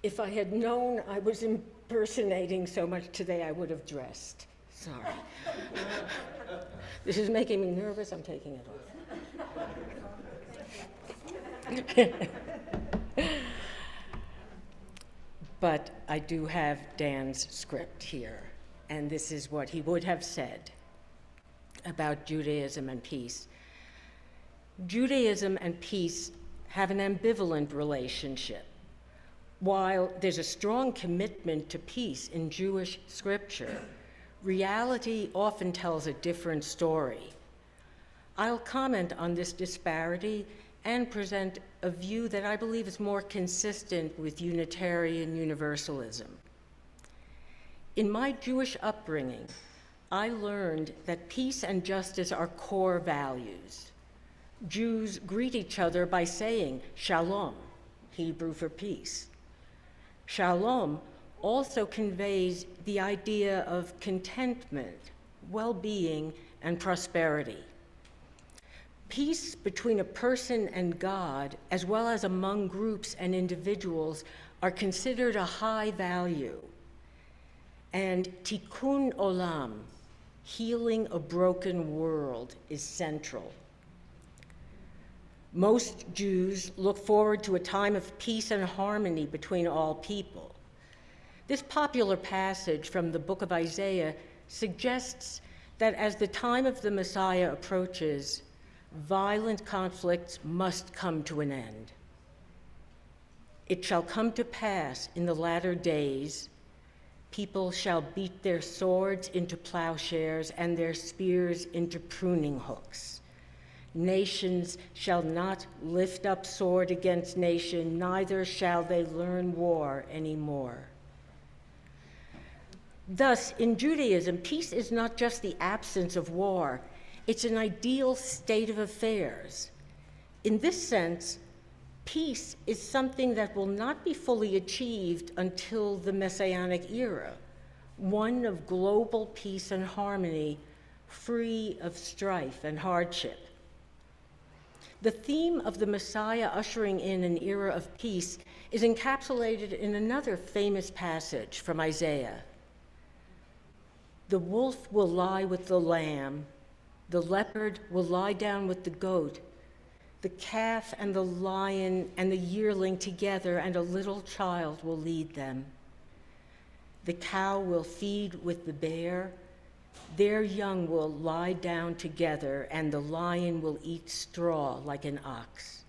If I had known I was impersonating so much today, I would have dressed. Sorry. This is making me nervous. I'm taking it off. But I do have Dan's script here, and this is what he would have said about Judaism and peace. Judaism and peace have an ambivalent relationship. While there's a strong commitment to peace in Jewish scripture, reality often tells a different story. I'll comment on this disparity and present a view that I believe is more consistent with Unitarian Universalism. In my Jewish upbringing, I learned that peace and justice are core values. Jews greet each other by saying shalom, Hebrew for peace. Shalom also conveys the idea of contentment, well-being, and prosperity. Peace between a person and God, as well as among groups and individuals, are considered a high value. And tikkun olam, healing a broken world, is central. Most Jews look forward to a time of peace and harmony between all people. This popular passage from the book of Isaiah suggests that as the time of the Messiah approaches, violent conflicts must come to an end. It shall come to pass in the latter days, people shall beat their swords into plowshares and their spears into pruning hooks. Nations shall not lift up sword against nation, neither shall they learn war anymore. Thus, in Judaism, peace is not just the absence of war, it's an ideal state of affairs. In this sense, peace is something that will not be fully achieved until the Messianic era, one of global peace and harmony, free of strife and hardship. The theme of the Messiah ushering in an era of peace is encapsulated in another famous passage from Isaiah. The wolf will lie with the lamb, the leopard will lie down with the goat, the calf and the lion and the yearling together, and a little child will lead them. The cow will feed with the bear, their young will lie down together, and the lion will eat straw like an ox.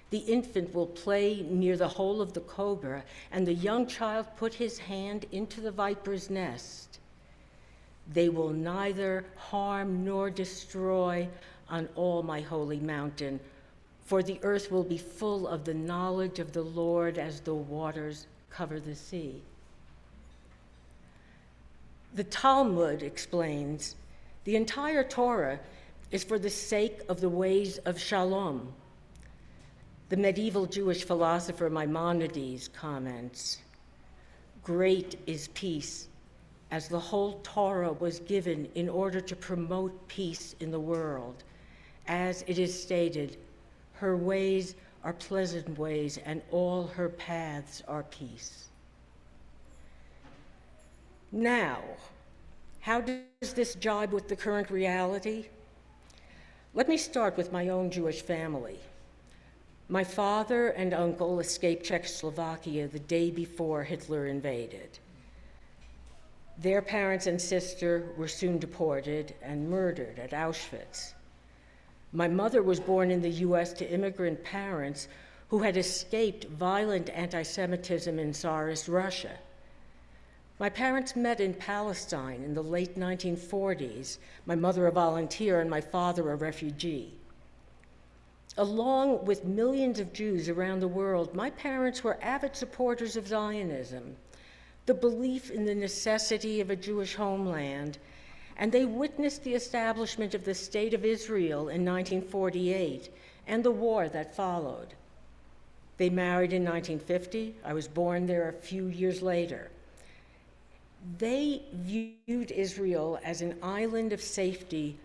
The infant will play near the hole of the cobra, and the young child put his hand into the viper's nest. They will neither harm nor destroy on all my holy mountain, for the earth will be full of the knowledge of the Lord as the waters cover the sea. The Talmud explains, the entire Torah is for the sake of the ways of shalom. The medieval Jewish philosopher Maimonides comments, great is peace, as the whole Torah was given in order to promote peace in the world. As it is stated, her ways are pleasant ways, and all her paths are peace. Now, how does this jibe with the current reality? Let me start with my own Jewish family. My father and uncle escaped Czechoslovakia the day before Hitler invaded. Their parents and sister were soon deported and murdered at Auschwitz. My mother was born in the US to immigrant parents who had escaped violent anti-Semitism in Tsarist Russia. My parents met in Palestine in the late 1940s, my mother a volunteer and my father a refugee. Along with millions of Jews around the world, my parents were avid supporters of Zionism, the belief in the necessity of a Jewish homeland, and they witnessed the establishment of the State of Israel in 1948 and the war that followed. They married in 1950. I was born there a few years later. They viewed Israel as an island of safety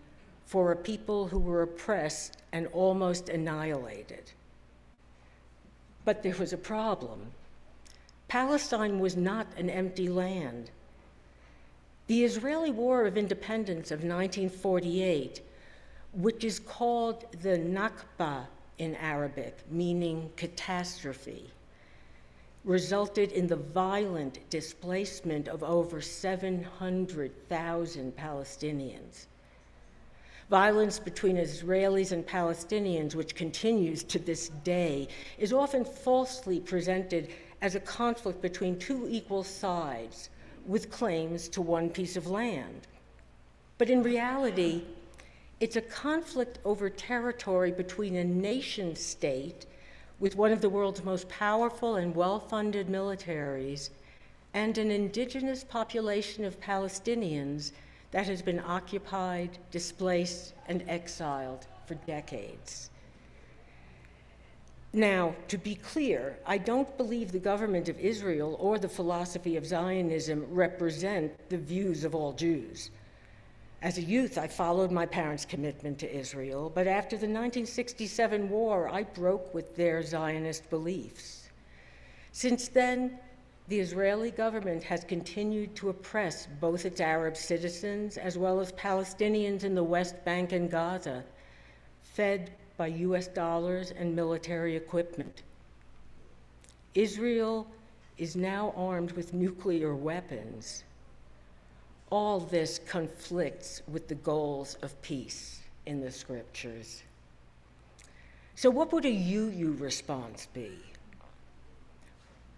for a people who were oppressed and almost annihilated. But there was a problem. Palestine was not an empty land. The Israeli War of Independence of 1948, which is called the Nakba in Arabic, meaning catastrophe, resulted in the violent displacement of over 700,000 Palestinians. Violence between Israelis and Palestinians, which continues to this day, is often falsely presented as a conflict between two equal sides with claims to one piece of land. But in reality, it's a conflict over territory between a nation state with one of the world's most powerful and well-funded militaries and an indigenous population of Palestinians that has been occupied, displaced, and exiled for decades. Now, to be clear, I don't believe the government of Israel or the philosophy of Zionism represent the views of all Jews. As a youth, I followed my parents' commitment to Israel, but after the 1967 war, I broke with their Zionist beliefs. Since then, the Israeli government has continued to oppress both its Arab citizens as well as Palestinians in the West Bank and Gaza, fed by US dollars and military equipment. Israel is now armed with nuclear weapons. All this conflicts with the goals of peace in the scriptures. So what would a UU response be?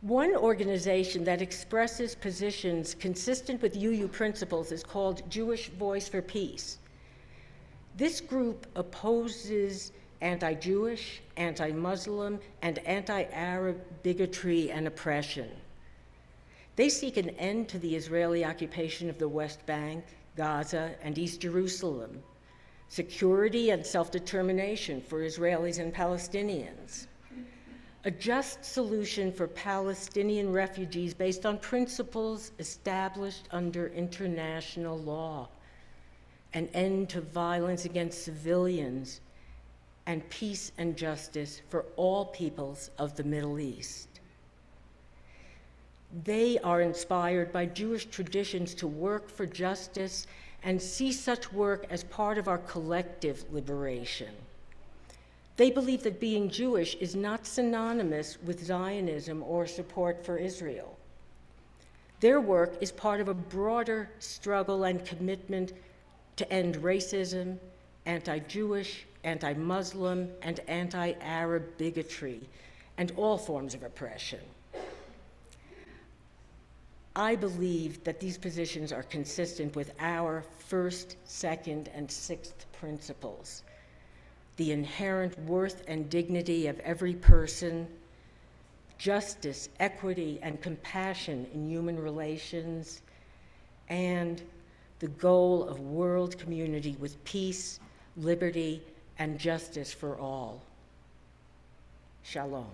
One organization that expresses positions consistent with UU principles is called Jewish Voice for Peace. This group opposes anti-Jewish, anti-Muslim, and anti-Arab bigotry and oppression. They seek an end to the Israeli occupation of the West Bank, Gaza, and East Jerusalem, security and self-determination for Israelis and Palestinians, a just solution for Palestinian refugees based on principles established under international law, an end to violence against civilians, and peace and justice for all peoples of the Middle East. They are inspired by Jewish traditions to work for justice and see such work as part of our collective liberation. They believe that being Jewish is not synonymous with Zionism or support for Israel. Their work is part of a broader struggle and commitment to end racism, anti-Jewish, anti-Muslim, and anti-Arab bigotry, and all forms of oppression. I believe that these positions are consistent with our first, second, and sixth principles: the inherent worth and dignity of every person, justice, equity, and compassion in human relations, and the goal of world community with peace, liberty, and justice for all. Shalom.